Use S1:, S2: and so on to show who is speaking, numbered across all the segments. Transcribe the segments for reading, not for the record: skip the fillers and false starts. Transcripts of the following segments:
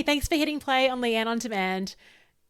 S1: thanks for hitting play on Leanne on Demand.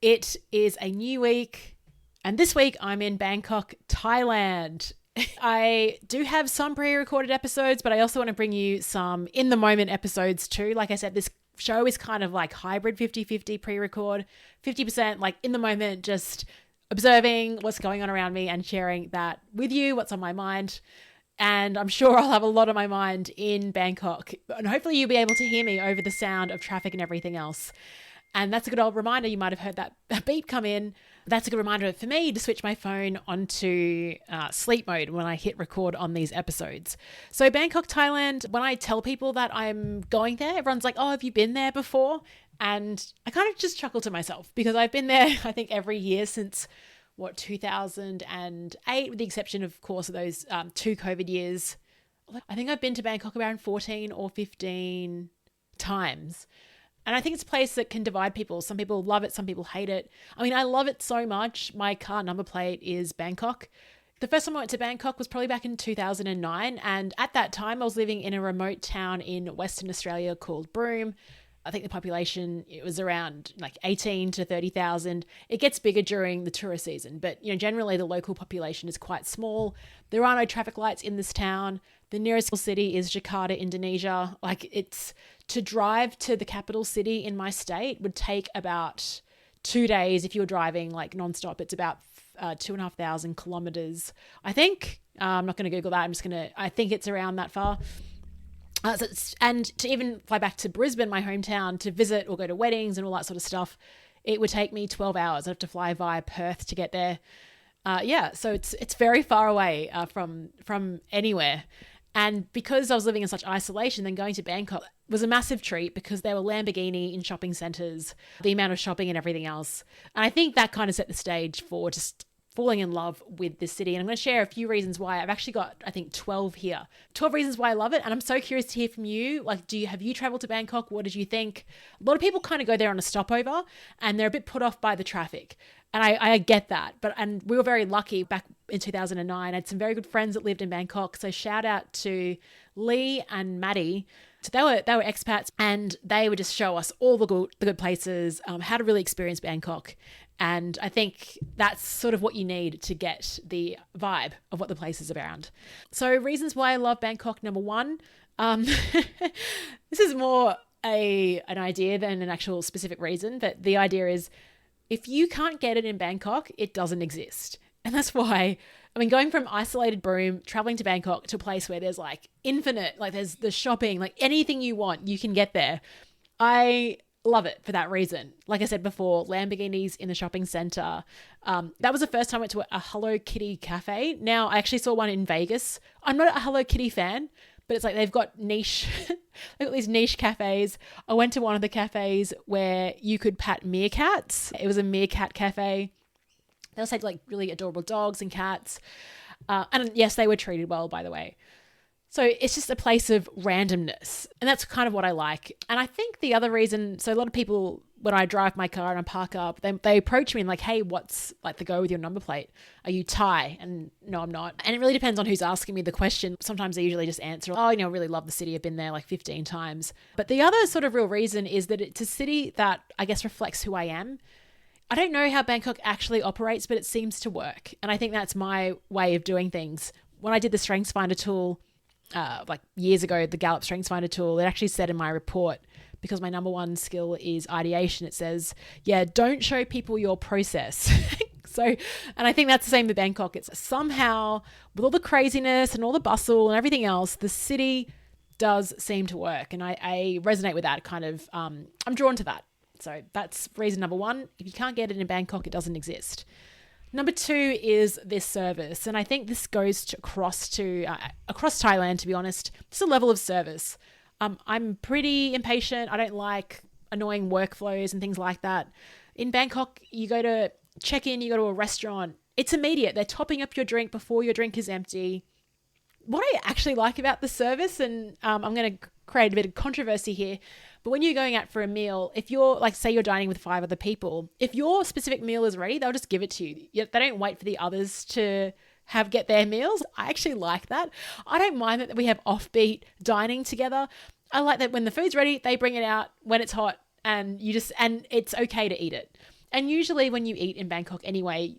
S1: It is a new week, and this week I'm in Bangkok, Thailand. I do have some pre-recorded episodes, but I also want to bring you some in-the-moment episodes too. Like I said, this show is kind of like hybrid 50-50 pre-record, 50% like in the moment, just observing what's going on around me and sharing that with you, what's on my mind. And I'm sure I'll have a lot on my mind in Bangkok. And hopefully you'll be able to hear me over the sound of traffic and everything else. And that's a good old reminder. You might have heard that beep come in. That's a good reminder for me to switch my phone onto sleep mode when I hit record on these episodes. So Bangkok, Thailand, when I tell people that I'm going there, everyone's like, oh, have you been there before? And I kind of just chuckle to myself because I've been there, I think, every year since 2008, with the exception, of course, of those 2 COVID years. I think I've been to Bangkok around 14 or 15 times. And I think it's a place that can divide people. Some people love it, some people hate it. I mean, I love it so much. My car number plate is Bangkok. The first time I went to Bangkok was probably back in 2009. And at that time, I was living in a remote town in Western Australia called Broome. I think the population, it was around like 18 to 30,000. It gets bigger during the tourist season, but generally the local population is quite small. There are no traffic lights in this town. The nearest city is Jakarta, Indonesia. To drive to the capital city in my state would take about 2 days. If you were driving like nonstop, it's about 2,500 kilometers. I think, I'm not going to Google that. I think it's around that far. And to even fly back to Brisbane, my hometown, to visit or go to weddings and all that sort of stuff, it would take me 12 hours. I'd have to fly via Perth to get there. So it's very far away from anywhere. And because I was living in such isolation, then going to Bangkok was a massive treat because there were Lamborghini in shopping centres, the amount of shopping and everything else. And I think that kind of set the stage for just falling in love with this city. And I'm going to share a few reasons why. I've actually got, I think, 12 here. 12 reasons why I love it. And I'm so curious to hear from you. Like, have you traveled to Bangkok? What did you think? A lot of people kind of go there on a stopover and they're a bit put off by the traffic. And I get that. And we were very lucky back in 2009. I had some very good friends that lived in Bangkok. So shout out to Lee and Maddie. So they were expats and they would just show us all the good places, how to really experience Bangkok. And I think that's sort of what you need to get the vibe of what the place is around. So reasons why I love Bangkok. Number one, this is more an idea than an actual specific reason, but the idea is if you can't get it in Bangkok, it doesn't exist. And that's why, going from isolated Broome, traveling to Bangkok to a place where there's like infinite, like there's the shopping, like anything you want, you can get there. I love it for that reason. Like I said before, Lamborghinis in the shopping center. That was the first time I went to a Hello Kitty cafe. Now, I actually saw one in Vegas. I'm not a Hello Kitty fan, but it's like they've got they've got these niche cafes. I went to one of the cafes where you could pat meerkats. It was a meerkat cafe. They also had like really adorable dogs and cats. And yes, they were treated well, by the way. So it's just a place of randomness. And that's kind of what I like. And I think the other reason, so a lot of people, when I drive my car and I park up, they approach me and like, hey, what's like the go with your number plate? Are you Thai? And no, I'm not. And it really depends on who's asking me the question. Sometimes I usually just answer, oh, I really love the city. I've been there like 15 times. But the other sort of real reason is that it's a city that I guess reflects who I am. I don't know how Bangkok actually operates, but it seems to work. And I think that's my way of doing things. When I did the StrengthsFinder tool, like years ago, the Gallup StrengthsFinder tool, it actually said in my report, because my number one skill is ideation, it says, don't show people your process. And I think that's the same with Bangkok. It's somehow, with all the craziness and all the bustle and everything else, the city does seem to work. And I resonate with that kind of, I'm drawn to that. So that's reason number one. If you can't get it in Bangkok, it doesn't exist. Number two is this service. And I think this goes across Thailand, to be honest. It's a level of service. I'm pretty impatient. I don't like annoying workflows and things like that. In Bangkok, you go to check in, you go to a restaurant. It's immediate. They're topping up your drink before your drink is empty. What I actually like about the service, and I'm going to create a bit of controversy here, but when you're going out for a meal, if you're like, say you're dining with 5 other people, if your specific meal is ready, they'll just give it to you. They don't wait for the others to get their meals. I actually like that. I don't mind that we have offbeat dining together. I like that when the food's ready, they bring it out when it's hot and and it's okay to eat it. And usually when you eat in Bangkok anyway,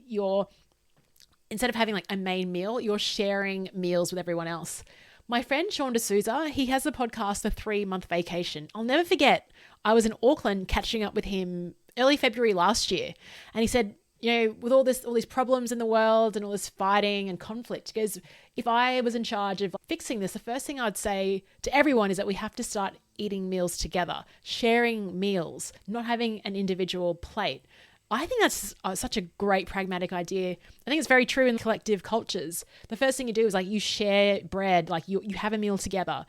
S1: instead of having like a main meal, you're sharing meals with everyone else. My friend Sean D'Souza, he has a podcast, The 3-Month Vacation. I'll never forget, I was in Auckland catching up with him early February last year. And he said, with all these problems in the world and all this fighting and conflict, he goes, if I was in charge of fixing this, the first thing I'd say to everyone is that we have to start eating meals together, sharing meals, not having an individual plate. I think that's such a great pragmatic idea. I think it's very true in collective cultures. The first thing you do is like you share bread, like you have a meal together.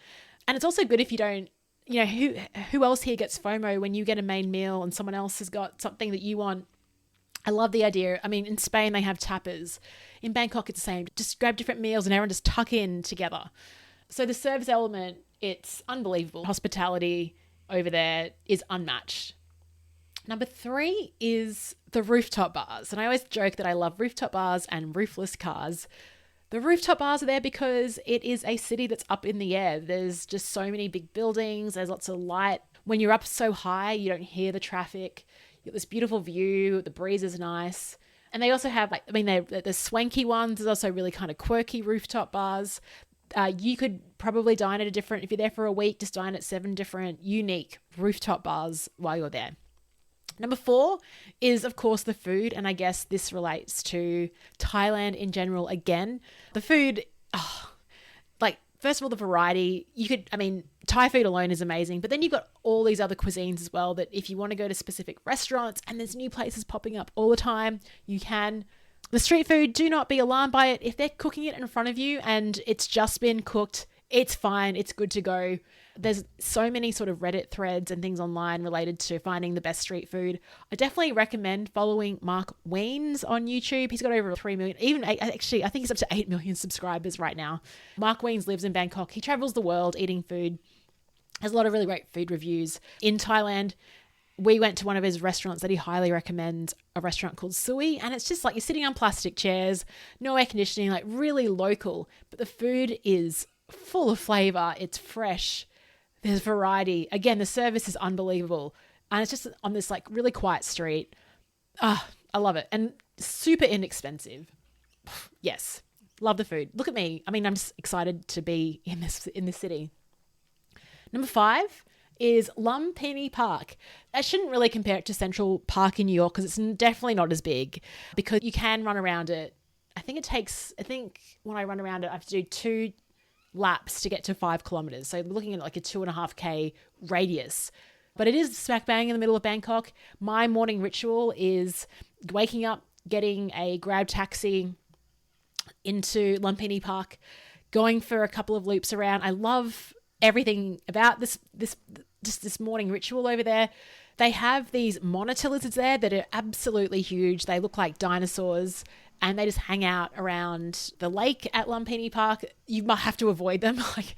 S1: And it's also good if you don't, who else here gets FOMO when you get a main meal and someone else has got something that you want. I love the idea. I mean, in Spain, they have tapas. In Bangkok, it's the same. Just grab different meals and everyone just tuck in together. So the service element, it's unbelievable. Hospitality over there is unmatched. Number 3 is the rooftop bars. And I always joke that I love rooftop bars and roofless cars. The rooftop bars are there because it is a city that's up in the air. There's just so many big buildings. There's lots of light. When you're up so high, you don't hear the traffic. You get this beautiful view. The breeze is nice. And they also have, the swanky ones. There's also really kind of quirky rooftop bars. You could probably dine at if you're there for a week, just dine at 7 different unique rooftop bars while you're there. Number 4 is, of course, the food. And I guess this relates to Thailand in general again. The food, first of all, the variety. Thai food alone is amazing. But then you've got all these other cuisines as well that if you want to go to specific restaurants and there's new places popping up all the time, you can. The street food, do not be alarmed by it. If they're cooking it in front of you and it's just been cooked, it's fine. It's good to go. There's so many sort of Reddit threads and things online related to finding the best street food. I definitely recommend following Mark Weens on YouTube. He's got over 3 million, I think he's up to 8 million subscribers right now. Mark Weens lives in Bangkok. He travels the world eating food. Has a lot of really great food reviews. In Thailand, we went to one of his restaurants that he highly recommends, a restaurant called Sui. And it's just like you're sitting on plastic chairs, no air conditioning, like really local. But the food is full of flavor. It's fresh. There's variety. Again, the service is unbelievable. And it's just on this like really quiet street. I love it. And super inexpensive. Yes. Love the food. Look at me. I'm just excited to be in this city. Number 5 is Lumphini Park. I shouldn't really compare it to Central Park in New York because it's definitely not as big, because you can run around it. I think when I run around it, I have to do 2 laps to get to 5 kilometers. So we're looking at like a 2.5K radius. But it is smack bang in the middle of Bangkok. My morning ritual is waking up, getting a Grab taxi into Lumphini Park, going for a couple of loops around. I love everything about this morning ritual over there. They have these monitor lizards there that are absolutely huge. They look like dinosaurs. And they just hang out around the lake at Lumphini Park. You might have to avoid them. Like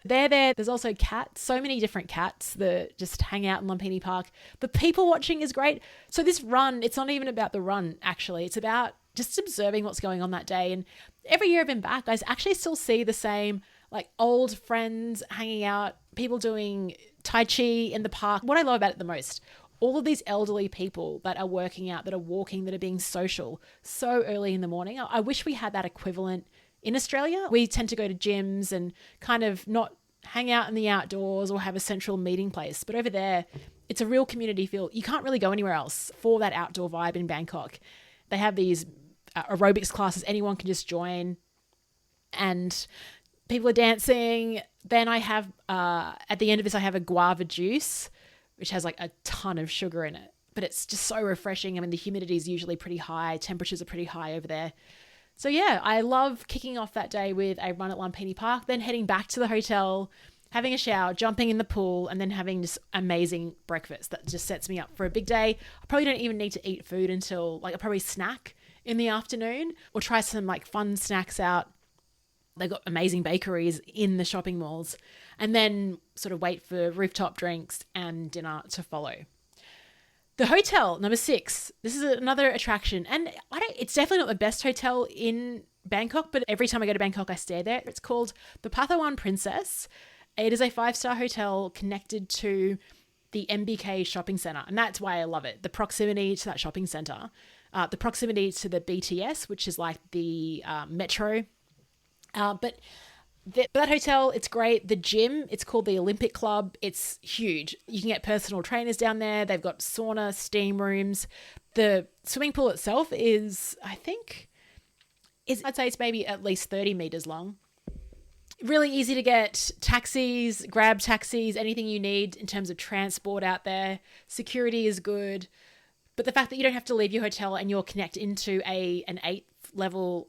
S1: they're there. There's also cats, so many different cats that just hang out in Lumphini Park. But people watching is great. So this run, it's not even about the run, actually. It's about just observing what's going on that day. And every year I've been back, I actually still see the same like old friends hanging out, people doing Tai Chi in the park. What I love about it the most, all of these elderly people that are working out, that are walking, that are being social so early in the morning. I wish we had that equivalent in Australia. We tend to go to gyms and kind of not hang out in the outdoors or have a central meeting place. But over there, it's a real community feel. You can't really go anywhere else for that outdoor vibe in Bangkok. They have these aerobics classes anyone can just join. And people are dancing. Then I have, at the end of this, I have a guava juice, which has like a ton of sugar in it. But it's just so refreshing. The humidity is usually pretty high. Temperatures are pretty high over there. So yeah, I love kicking off that day with a run at Lumphini Park, then heading back to the hotel, having a shower, jumping in the pool, and then having this amazing breakfast that just sets me up for a big day. I probably don't even need to eat food until I'll probably snack in the afternoon or try some like fun snacks out. They've got amazing bakeries in the shopping malls, and then sort of wait for rooftop drinks and dinner to follow. The hotel, number 6. This is another attraction, and it's definitely not the best hotel in Bangkok, but every time I go to Bangkok, I stay there. It's called the Pathawan Princess. It is a 5-star hotel connected to the MBK shopping center. And that's why I love it. The proximity to that shopping center, the proximity to the BTS, which is like the metro. But that hotel, it's great. The gym, it's called the Olympic Club. It's huge. You can get personal trainers down there. They've got sauna, steam rooms. The swimming pool itself is, I'd say it's maybe at least 30 meters long. Really easy to get taxis, grab taxis, anything you need in terms of transport out there. Security is good. But the fact that you don't have to leave your hotel and you're connected into an 8th level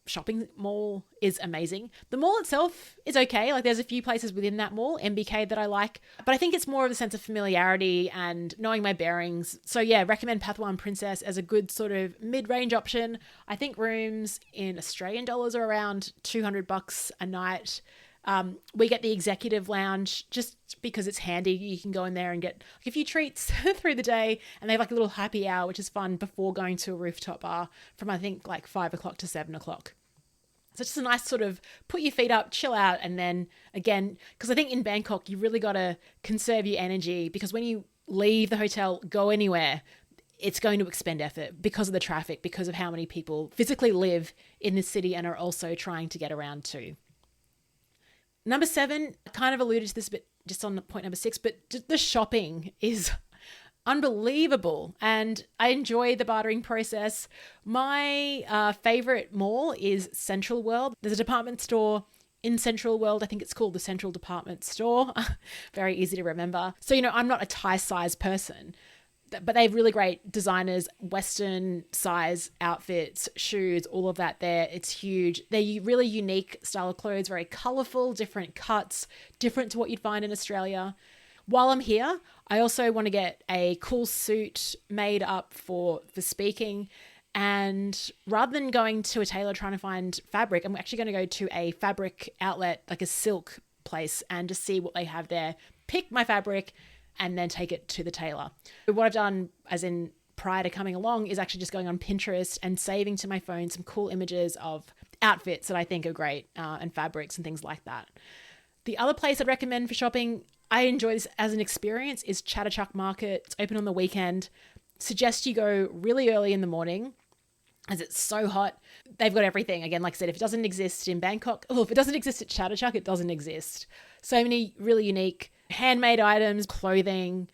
S1: shopping mall is amazing. The mall itself is okay. Like there's a few places within that mall, MBK, that I like. But I think it's more of a sense of familiarity and knowing my bearings. So yeah, recommend Pathwan Princess as a good sort of mid-range option. I think rooms in Australian dollars are around $200 a night. We get the executive lounge just because it's handy. You can go in there and get like a few treats through the day, and they have like a little happy hour, which is fun before going to a rooftop bar from I think like 5 o'clock to 7 o'clock. So it's just a nice sort of put your feet up, chill out, and then again, because I think in Bangkok you really got to conserve your energy, because when you leave the hotel, go anywhere, it's going to expend effort because of the traffic, because of how many people physically live in this city and are also trying to get around too. Number 7, I kind of alluded to this a bit just on point number 6, but the shopping is unbelievable. And I enjoy the bartering process. My favorite mall is Central World. There's a department store in Central World. I think it's called the Central Department Store. Very easy to remember. So, I'm not a Thai size person, but they have really great designers, Western size outfits, shoes, all of that there. It's huge. They're really unique style of clothes, very colorful, different cuts, different to what you'd find in Australia. While I'm here, I also want to get a cool suit made up for speaking. And rather than going to a tailor trying to find fabric, I'm actually going to go to a fabric outlet, like a silk place, and just see what they have there, pick my fabric, and then take it to the tailor. What I've done, as in prior to coming along, is actually just going on Pinterest and saving to my phone some cool images of outfits that I think are great, and fabrics and things like that. The other place I'd recommend for shopping, I enjoy this as an experience, is Chatuchak Market. It's open on the weekend. Suggest you go really early in the morning, as it's so hot. They've got everything. Again, like I said, if it doesn't exist in Bangkok, if it doesn't exist at Chatuchak, it doesn't exist. So many really unique handmade items, clothing,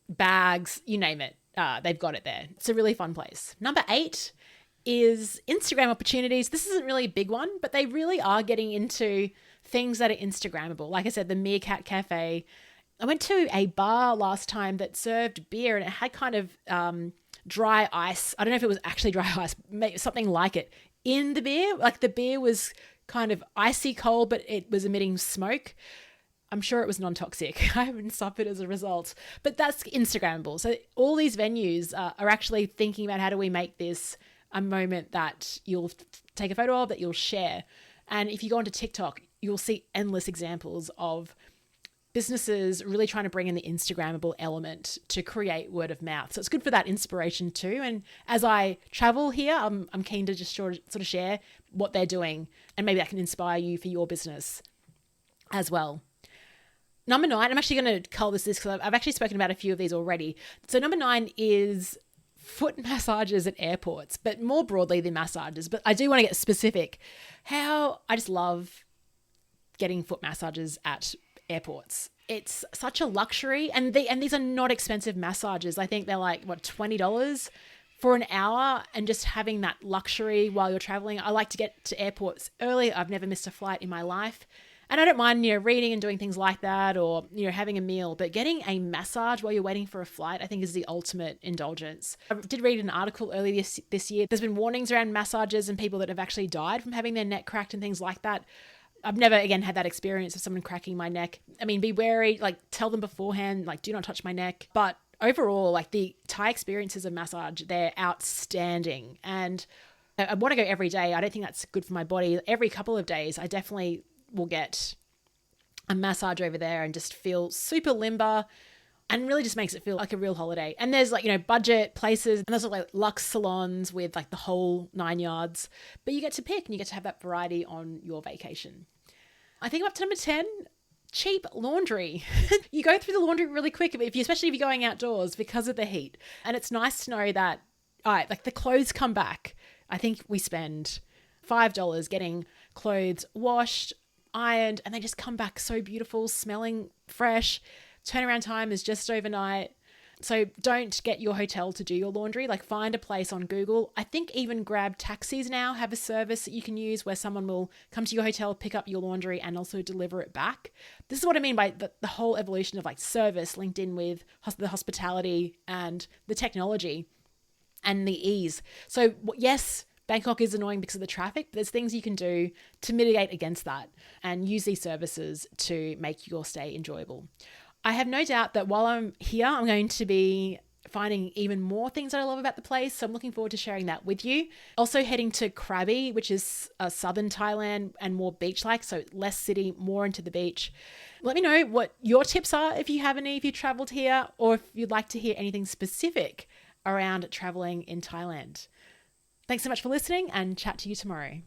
S1: bags, you name it. They've got it there. It's a really fun place. Number 8 is Instagram opportunities. This isn't really a big one, but they really are getting into things that are Instagrammable. Like I said, the Meerkat Cafe. I went to a bar last time that served beer, and it had kind of dry ice. I don't know if it was actually dry ice, something like it in the beer. Like the beer was kind of icy cold, but it was emitting smoke. I'm sure it was non-toxic. I haven't suffered as a result, but that's Instagrammable. So all these venues are actually thinking about how do we make this a moment that you'll take a photo of, that you'll share. And if you go onto TikTok, you'll see endless examples of businesses really trying to bring in the Instagrammable element to create word of mouth. So it's good for that inspiration too. And as I travel here, I'm keen to just sort of share what they're doing, and maybe that can inspire you for your business as well. Number 9, I'm actually going to call this because I've actually spoken about a few of these already. So number 9 is foot massages at airports, but more broadly than massages. But I do want to get specific. How I just love getting foot massages at airports. It's such a luxury, and these are not expensive massages. I think they're like $20 for an hour, and just having that luxury while you're traveling. I like to get to airports early. I've never missed a flight in my life. And I don't mind, reading and doing things like that, or, having a meal, but getting a massage while you're waiting for a flight, I think is the ultimate indulgence. I did read an article earlier this year. There's been warnings around massages and people that have actually died from having their neck cracked and things like that. I've never, again, had that experience of someone cracking my neck. I mean, be wary, tell them beforehand, do not touch my neck. But overall, the Thai experiences of massage, they're outstanding. And I want to go every day. I don't think that's good for my body. Every couple of days, I definitely will get a massage over there and just feel super limber, and really just makes it feel like a real holiday. And there's budget places, and there's luxe salons with the whole 9 yards, but you get to pick and you get to have that variety on your vacation. I think up to number 10, cheap laundry. You go through the laundry really quick, especially if you're going outdoors because of the heat. And it's nice to know that, all right, like the clothes come back. I think we spend $5 getting clothes washed, ironed, and they just come back so beautiful, smelling fresh. Turnaround time is just overnight. So don't get your hotel to do your laundry. Like find a place on Google. I think even Grab taxis now have a service that you can use where someone will come to your hotel, pick up your laundry and also deliver it back. This is what I mean by the whole evolution of like service linked in with the hospitality and the technology and the ease. So yes, Bangkok is annoying because of the traffic, but there's things you can do to mitigate against that and use these services to make your stay enjoyable. I have no doubt that while I'm here, I'm going to be finding even more things that I love about the place. So I'm looking forward to sharing that with you. Also heading to Krabi, which is southern Thailand and more beach-like, so less city, more into the beach. Let me know what your tips are if you have any, if you traveled here, or if you'd like to hear anything specific around traveling in Thailand. Thanks so much for listening and chat to you tomorrow.